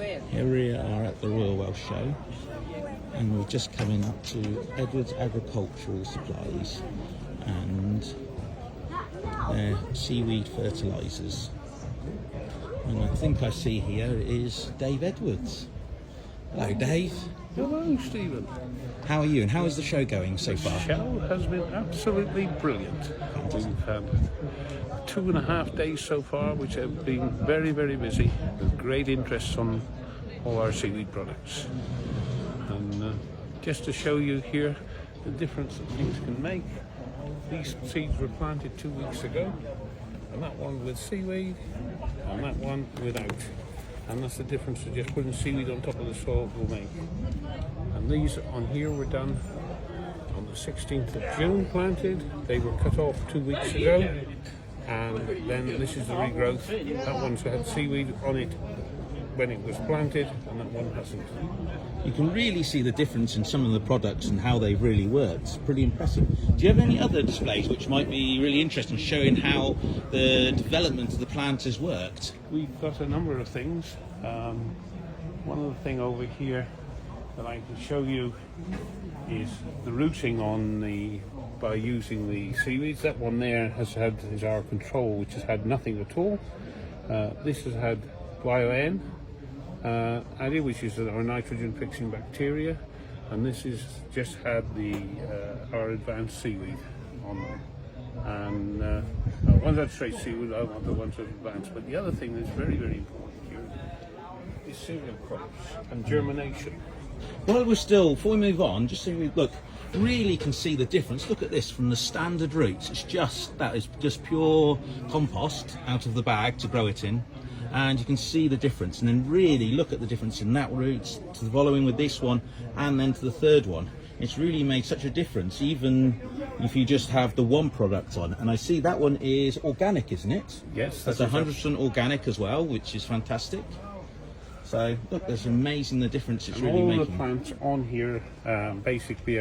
Here we are at the Royal Welsh Show, and we're just coming up to Edwards Agricultural Supplies and their seaweed fertilisers. And I think I see here is Dave Edwards. Hello, Dave. Hello, Stephen. How are you, and how is the show going so far? The show has been absolutely brilliant. We've had 2.5 days so far, which have been very, very busy, with great interest on all our seaweed products. And just to show you here the difference that things can make, these seeds were planted 2 weeks ago, and that one with seaweed, and that one without. And that's the difference that just putting seaweed on top of the soil will make. And these on here were done on the 16th of June planted. They were cut off 2 weeks ago. And then this is the regrowth. That one's had seaweed on it when it was planted, and that one hasn't. You can really see the difference in some of the products and how they've really worked. It's pretty impressive. Do you have any other displays which might be really interesting, showing how the development of the plant has worked? We've got a number of things. One other thing over here that I can show you is the rooting on by using the seaweeds. That one there is our control, which has had nothing at all. This has had Bio-N added, which is our nitrogen fixing bacteria, and this is just had our advanced seaweed on them. And one's had straight seaweed, the other one's advanced. But the other thing that's very, very important here is cereal crops and germination. Well, before we move on, just so we really can see the difference. Look at this, from the standard roots. That is just pure compost out of the bag to grow it in. And you can see the difference, and then really look at the difference in that root to the following with this one, and then to the third one. It's really made such a difference, even if you just have the one product on. And I see that one is organic, isn't it? Yes. That's 100% organic as well, which is fantastic. So look, it's amazing the difference it's really making. All the plants on here, basically,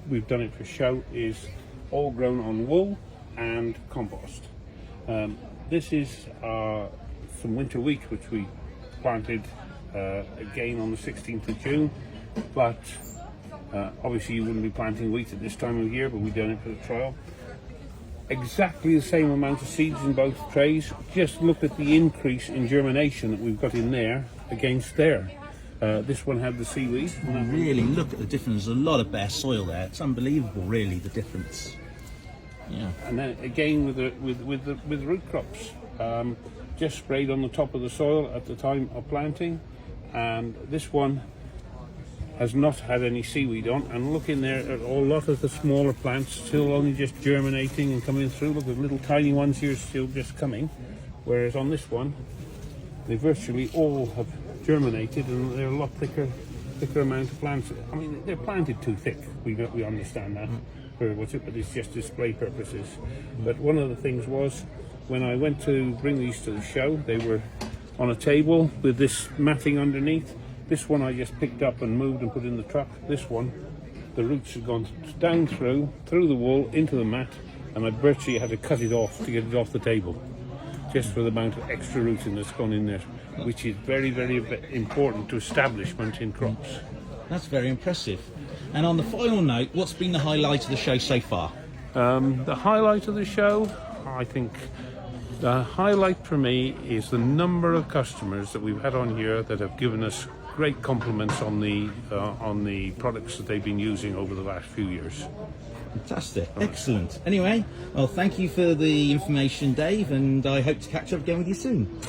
we've done it for show, is all grown on wool and compost. This is some winter wheat, which we planted again on the 16th of June, but obviously you wouldn't be planting wheat at this time of year, but we've done it for the trial. Exactly the same amount of seeds in both trays. Just look at the increase in germination that we've got in there against there. This one had the seaweed. Really look at the difference. There's a lot of bare soil there. It's unbelievable, really, the difference. Yeah. And then again with root crops. Just sprayed on the top of the soil at the time of planting, and this one has not had any seaweed on. And look in there at a lot of the smaller plants still only just germinating and coming through. Look, the little tiny ones here still just coming, whereas on this one they virtually all have germinated, and they're a lot thicker amount of plants. I mean, they're planted too thick, we understand that, but it's just display purposes. But one of the things was, when I went to bring these to the show, they were on a table with this matting underneath. This one I just picked up and moved and put in the truck. This one, the roots had gone down through the wool into the mat, and I virtually had to cut it off to get it off the table, just for the amount of extra rooting that's gone in there, which is very, very important to establishment in crops. That's very impressive. And on the final note, what's been the highlight of the show so far? The highlight of the show, I think, the highlight for me is the number of customers that we've had on here that have given us great compliments on the products that they've been using over the last few years. Fantastic, excellent. Anyway, well, thank you for the information, Dave, and I hope to catch up again with you soon.